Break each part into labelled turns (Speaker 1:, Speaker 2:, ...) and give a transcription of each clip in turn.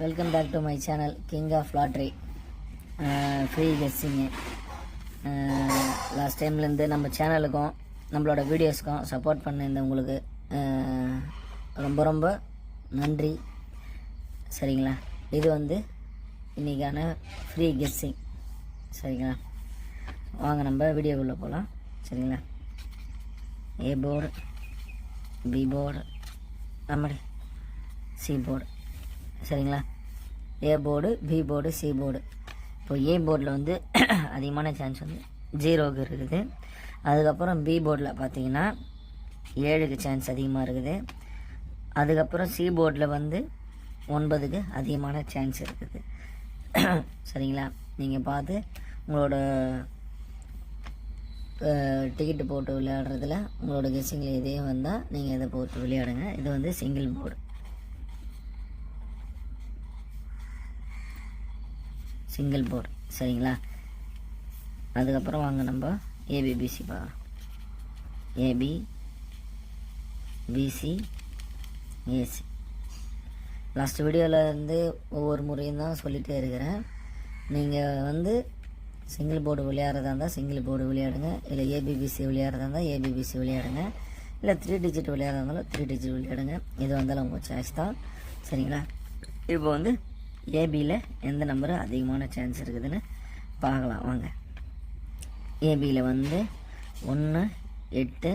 Speaker 1: Welcome back to my channel king of lottery. Free guessing. Last டைம்லேருந்து நம்ம சேனலுக்கும் நம்மளோட வீடியோஸ்க்கும் சப்போர்ட் பண்ணியிருந்த உங்களுக்கு ரொம்ப ரொம்ப நன்றி. சரிங்களா? இது வந்து இன்றைக்கான ஃப்ரீ கெஸ்ஸிங். சரிங்களா? வாங்க நம்ம வீடியோக்குள்ளே போகலாம். சரிங்களா? ஏ போர்டு, பி போர்டு, நம்மளே சி போர்டு. சரிங்களா? A board, B board, C board. இப்போ ஏ போர்டில் வந்து அதிகமான சான்ஸ் வந்து 0க்கு இருக்குது. அதுக்கப்புறம் பி போர்டில் பார்த்தீங்கன்னா 7க்கு சான்ஸ் அதிகமாக இருக்குது. அதுக்கப்புறம் சி போர்டில் வந்து 9க்கு அதிகமான சான்ஸ் இருக்குது. சரிங்களா? நீங்கள் பார்த்து உங்களோட டிக்கெட்டு போட்டு விளையாடுறதுல உங்களோட கெஸ்ஸிங்கில் இதே வந்தால் நீங்கள் இதை போட்டு விளையாடுங்க. இது வந்து சிங்கிள் போர்டு. Single board. சரிங்களா? அதுக்கப்புறம் வாங்க நம்ம ஏபிபிசி பார்க்கலாம். AB, PC, AC. லாஸ்ட் வீடியோவில் இருந்து ஒவ்வொரு முறையும் தான் சொல்லிகிட்டே இருக்கிறேன். நீங்கள் வந்து சிங்கிள் போர்டு விளையாடுறதா இருந்தால் சிங்கிள் போர்டு விளையாடுங்க, இல்லை ஏபிபிசி விளையாடுறதா இருந்தால் ஏபிபிசி விளையாடுங்க, இல்லை 3 டிஜிட் விளையாடுறதா இருந்தாலும் 3 டிஜிட் விளையாடுங்க. எது வந்தாலும் உங்கள் சாய்ஸ் தான். சரிங்களா? இப்போ வந்து ஏபியில் எந்த நம்பரு அதிகமான சான்ஸ் இருக்குதுன்னு பார்க்கலாம் வாங்க. ஏபியில் வந்து 1, 8,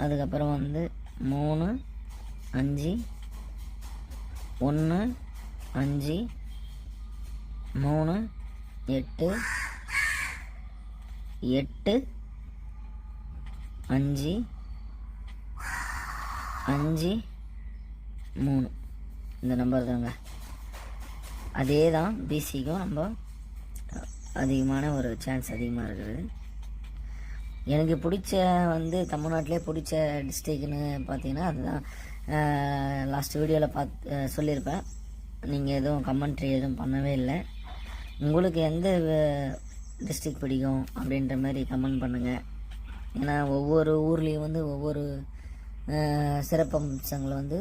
Speaker 1: அதுக்கப்புறம் வந்து 3, 5, 1, 5, 3, 8, 8, 5, 5, 3 இந்த நம்பர் தாங்க. அதே தான் பிசிக்கும் நம்ம அதிகமான ஒரு சான்ஸ் அதிகமாக இருக்குது. எனக்கு பிடிச்ச வந்து தமிழ்நாட்டிலே பிடிச்ச டிஸ்ட்ரிக்ட்னு பார்த்தீங்கன்னா அதுதான். லாஸ்ட் வீடியோவில் சொல்லியிருப்பேன். நீங்கள் எதுவும் கமெண்ட்ரி எதுவும் பண்ணவே இல்லை. உங்களுக்கு எந்த டிஸ்ட்ரிக்ட் பிடிக்கும் அப்படின்ற மாதிரி கமெண்ட் பண்ணுங்கள். ஏன்னா ஒவ்வொரு ஊர்லேயும் வந்து ஒவ்வொரு சிறப்பம்சங்கள் வந்து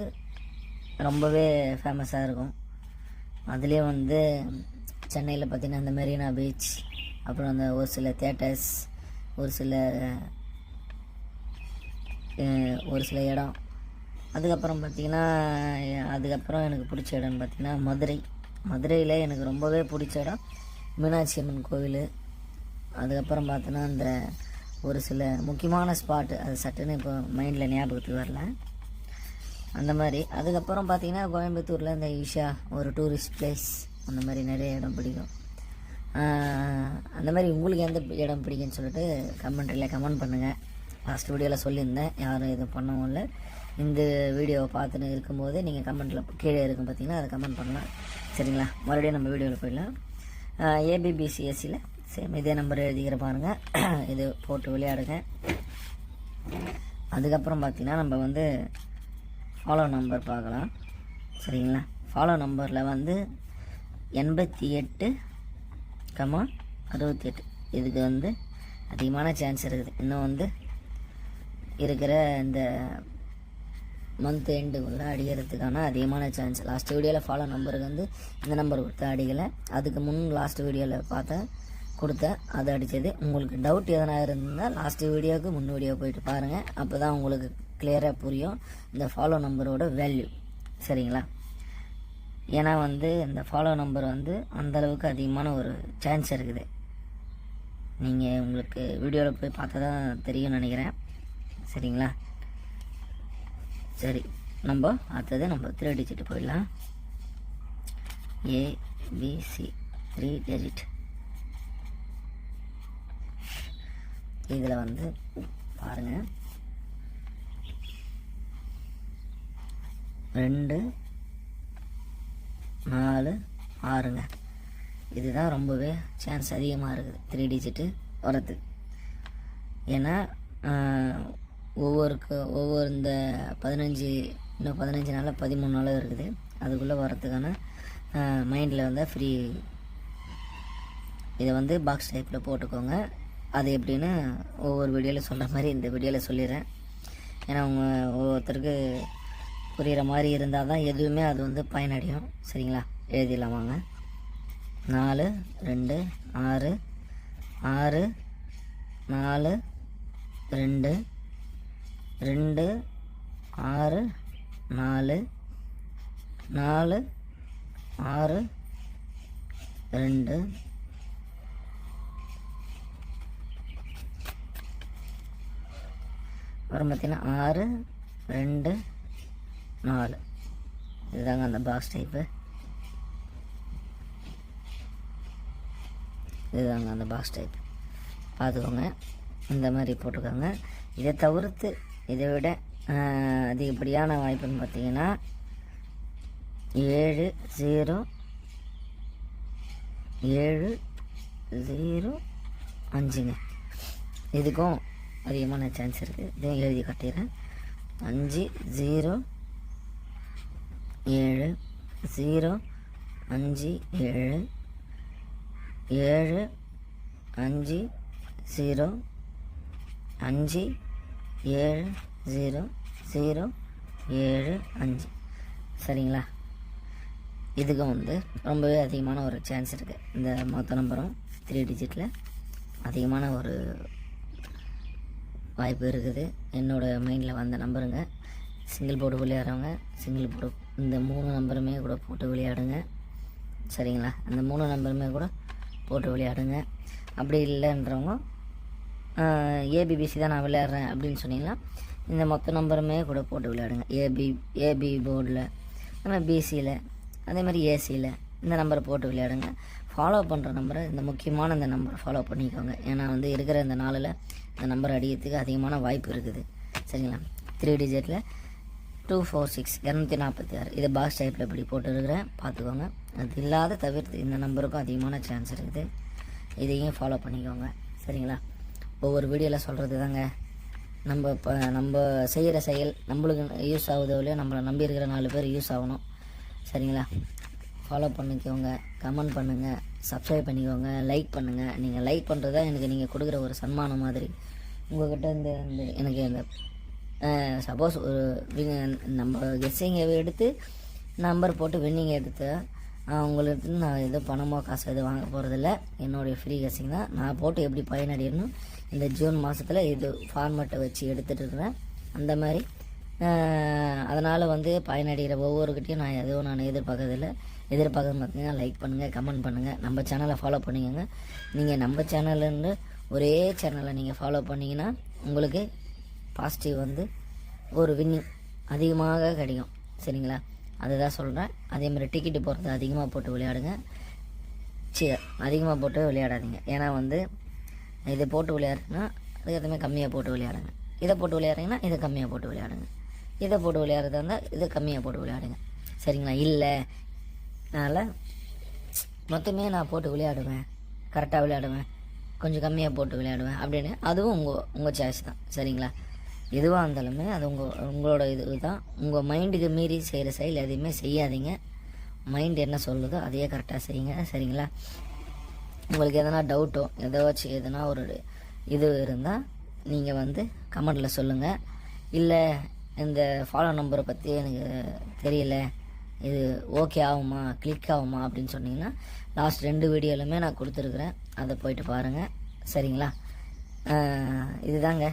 Speaker 1: ரொம்பவே ஃபேமஸாக இருக்கும். அதுலேயே வந்து சென்னையில் பார்த்திங்கன்னா அந்த மெரினா பீச், அப்புறம் அந்த ஒரு சில தேட்டர்ஸ், ஒரு சில இடம். அதுக்கப்புறம் பார்த்திங்கன்னா அதுக்கப்புறம் எனக்கு பிடிச்ச இடம்னு பார்த்திங்கன்னா மதுரையில் எனக்கு ரொம்பவே பிடிச்ச இடம் மீனாட்சி அம்மன் கோவில். அதுக்கப்புறம் பார்த்தோன்னா அந்த ஒரு சில முக்கியமான ஸ்பாட்டு, அது சட்டுன்னு இப்போ மைண்டில் ஞாபகத்துக்கு வரல அந்த மாதிரி. அதுக்கப்புறம் பார்த்திங்கன்னா கோயம்புத்தூரில் இந்த ஈஷா ஒரு டூரிஸ்ட் பிளேஸ், அந்த மாதிரி நிறைய இடம் பிடிக்கும். அந்த மாதிரி உங்களுக்கு எந்த இடம் பிடிக்குன்னு சொல்லிட்டு கமெண்ட்ரியில் கமெண்ட் பண்ணுங்கள். லாஸ்ட் வீடியோவில் சொல்லியிருந்தேன், யாரும் எதுவும் பண்ணவும் இல்லை. இந்த வீடியோவை பார்த்துன்னு இருக்கும்போது நீங்கள் கமெண்ட்டில் கீழே இருக்கும் பார்த்தீங்கன்னா அதை கமெண்ட் பண்ணலாம். சரிங்களா? மறுபடியும் நம்ம வீடியோவில் போயிடலாம். ஏபிபிசிஎஸ்சியில் சேம் இதே நம்பர் எழுதிக்கிற பாருங்கள். இது போட்டு விளையாடுங்க. அதுக்கப்புறம் பார்த்திங்கன்னா நம்ம வந்து ஃபாலோ நம்பர் பார்க்கலாம். சரிங்களா? ஃபாலோ நம்பரில் வந்து 88, 68 இதுக்கு வந்து அதிகமான சான்ஸ் இருக்குது. இன்னும் வந்து இருக்கிற இந்த மந்த் எண்டுக்குள்ளே அடிக்கிறதுக்கான அதிகமான சான்ஸ். லாஸ்ட் வீடியோவில் ஃபாலோ நம்பருக்கு வந்து இந்த நம்பர் கொடுத்து அடிக்கலை. அதுக்கு முன் லாஸ்ட் வீடியோவில் கொடுத்தேன், அது அடித்தது. உங்களுக்கு டவுட் எதனா இருந்தால் லாஸ்ட் வீடியோவுக்கு முன் வீடியோ போயிட்டு பாருங்கள். அப்போ தான் உங்களுக்கு கிளியராக புரியும் இந்த ஃபாலோ நம்பரோட வேல்யூ. சரிங்களா? ஏன்னா வந்து இந்த ஃபாலோ நம்பர் வந்து அந்தளவுக்கு அதிகமான ஒரு சான்ஸ் இருக்குது. நீங்கள் உங்களுக்கு வீடியோவில் போய் பார்த்தா தான் தெரியும்னு நினைக்கிறேன். சரிங்களா? சரி, நம்ம அடுத்தது நம்ம 3 டிஜிட் போயிடலாம். ABC 3 digit. இதில் வந்து பாருங்கள் 2, 4, 6ங்க. இதுதான் ரொம்பவே சான்ஸ் அதிகமாக இருக்குது 3 டிஜிட்டு வரது. ஏன்னா ஒவ்வொரு இந்த 15 நாளில் 13 நாள் இருக்குது. அதுக்குள்ளே வரத்துக்கான மைண்டில் வந்து ஃப்ரீ. இதை வந்து பாக்ஸ் டைப்பில் போட்டுக்கோங்க. அது எப்படின்னு ஒவ்வொரு வீடியோவில் சொல்கிற மாதிரி இந்த வீடியோவில் சொல்லிடுறேன். ஏன்னா ஒவ்வொருத்தருக்கு புரிகிற மாதிரி இருந்தால் தான் எதுவுமே அது வந்து பயனடையும். சரிங்களா? எழுதிடலாம் வாங்க. 4 2 6 6 4 2 2 6 4 4 6 2 அப்புறம் பார்த்திங்கன்னா 6 2 4. இதுதாங்க அந்த பாக்ஸ் டைப்பு. இதுதாங்க அந்த பாக்ஸ் டைப். பார்த்துக்கோங்க, இந்த மாதிரி போட்டுக்கோங்க. இதை தவிர்த்து இதை விட அதிகப்படியான வாய்ப்புன்னு பார்த்தீங்கன்னா 7 0 7 0 5ங்க. இதுக்கும் அதிகமான சான்ஸ் இருக்குது. இதையும் எழுதி காட்டிடுறேன். 5 0 7 0 5 7 7 5 0 5 7 0 0 7 5. சரிங்களா? இதுக்கும் வந்து ரொம்பவே அதிகமான ஒரு சான்ஸ் இருக்குது. இந்த மொத்த நம்பரும் 3 டிஜிட்டில் அதிகமான ஒரு வாய்ப்பு இருக்குது. என்னோடய மைண்டில் வந்த நம்பருங்க. சிங்கிள் போர்டு விளையாடுறவங்க சிங்கிள் போர்டு இந்த 3 நம்பருமே கூட போட்டு விளையாடுங்க. சரிங்களா? அந்த 3 நம்பருமே கூட போட்டு விளையாடுங்க. அப்படி இல்லைன்றவங்க ஏபிபிசி தான் நான் விளையாடுறேன் அப்படின்னு சொன்னீங்கன்னா இந்த மொத்த நம்பருமே கூட போட்டு விளையாடுங்க. ஏபி போர்டில், நம்ம பிசியில், அதே மாதிரி ஏசியில் இந்த நம்பரை போட்டு விளையாடுங்க. ஃபாலோ பண்ணுற நம்பரை, இந்த முக்கியமான இந்த நம்பரை ஃபாலோ பண்ணிக்கோங்க. ஏன்னா வந்து இருக்கிற இந்த நாளில் இந்த நம்பர் அடிக்கிறதுக்கு அதிகமான வாய்ப்பு இருக்குது. சரிங்களா? 3 டிஜிட்டில் 246 246. இது பாக்ஸ் டைப்பில் இப்படி போட்டுருக்கிறேன், பார்த்துக்கோங்க. அது இல்லாத தவிர்த்து இந்த நம்பருக்கும் அதிகமான சான்ஸ் இருக்குது. இதையும் ஃபாலோ பண்ணிக்கோங்க. சரிங்களா? ஒவ்வொரு வீடியோவில் சொல்கிறது தாங்க. நம்ம செய்கிற செயல் நம்மளுக்கு யூஸ் ஆகுதோ இல்லையோ, நம்மளை நம்பி இருக்கிற 4 பேர் யூஸ் ஆகணும். சரிங்களா? ஃபாலோ பண்ணிக்கோங்க, கமெண்ட் பண்ணுங்கள், சப்ஸ்கிரைப் பண்ணிக்கோங்க, லைக் பண்ணுங்கள். நீங்கள் லைக் பண்ணுறது தான் எனக்கு நீங்கள் கொடுக்குற ஒரு சன்மானம் மாதிரி. உங்கள்கிட்ட இந்த எனக்கு இந்த சப்போஸ் ஒரு நம்ம கெஸ்ஸிங்கை எடுத்து நம்பர் போட்டு வின்னிங் எடுத்து அவங்களுக்கு நான் எதுவும் பணமோ காசு எதுவும் வாங்க போகிறதில்ல. என்னுடைய ஃப்ரீ கெஸ்ஸிங் தான். நான் போட்டு எப்படி பயனடையணும் இந்த ஜூன் மாதத்தில் இது ஃபார்மேட்டை வச்சு எடுத்துகிட்டு இருக்கிறேன். அந்த மாதிரி அதனால் வந்து பயனடைகிற ஒவ்வொருக்கிட்டையும் நான் எதுவும் நான் எதிர்பார்க்கறது பார்த்தீங்கன்னா லைக் பண்ணுங்கள், கமெண்ட் பண்ணுங்கள், நம்ம சேனலை ஃபாலோ பண்ணிக்கோங்க. நீங்கள் நம்ம சேனல்லேருந்து ஒரே சேனலை நீங்கள் ஃபாலோ பண்ணிங்கன்னா உங்களுக்கு பாசிட்டிவ் வந்து ஒரு வின்னிங் அதிகமாக கிடைக்கும். சரிங்களா? அதுதான் சொல்கிறேன். அதேமாதிரி டிக்கெட்டு போகிறது அதிகமாக போட்டு விளையாடுங்க. அதிகமாக போட்டு விளையாடாதீங்க. ஏன்னா வந்து இதை போட்டு விளையாடுறீங்கன்னா அதுக்கேற்றமே கம்மியாக போட்டு விளையாடுங்க. இதை போட்டு விளையாடுறீங்கன்னா இதை கம்மியாக போட்டு விளையாடுங்க. இதை போட்டு விளையாடுறதா இருந்தால் இதை கம்மியாக போட்டு விளையாடுங்க. சரிங்களா? இல்லை அதனால் மொத்தமே நான் போட்டு விளையாடுவேன், கரெக்டாக விளையாடுவேன், கொஞ்சம் கம்மியாக போட்டு விளையாடுவேன் அப்படின்னு அதுவும் உங்கள் சாய்ஸ் தான். சரிங்களா? எதுவாக இருந்தாலுமே அது உங்களோட இது தான். உங்கள் மைண்டுக்கு மீறி செய்கிற செயல் எதையுமே செய்யாதீங்க. மைண்டு என்ன சொல்லுதோ அதையே கரெக்டாக செய்யுங்க. சரிங்களா? உங்களுக்கு எதனா டவுட்டோ ஏதாச்சும் எதனா ஒரு இது இருந்தால் நீங்கள் வந்து கமெண்டில் சொல்லுங்கள். இல்லை இந்த ஃபாலோ நம்பரை பற்றி எனக்கு தெரியல, இது ஓகே ஆகுமா, கிளிக் ஆகுமா அப்படின்னு சொன்னீங்கன்னா லாஸ்ட் 2 வீடியோலுமே நான் கொடுத்துருக்குறேன், அதை போயிட்டு பாருங்கள். சரிங்களா? இதுதாங்க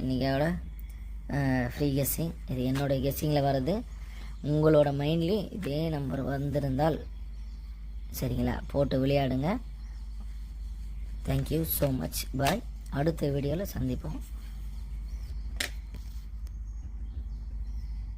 Speaker 1: இன்றைக்கோட ஃப்ரீ கெஸ்ஸிங். இது என்னோடய கெஸ்ஸிங்கில் வர்றது. உங்களோட மைண்ட்லேயும் இதே நம்பர் வந்திருந்தால் சரிங்களா போட்டு விளையாடுங்க. Thank you so much. பாய். அடுத்த வீடியோவில் சந்திப்போம்.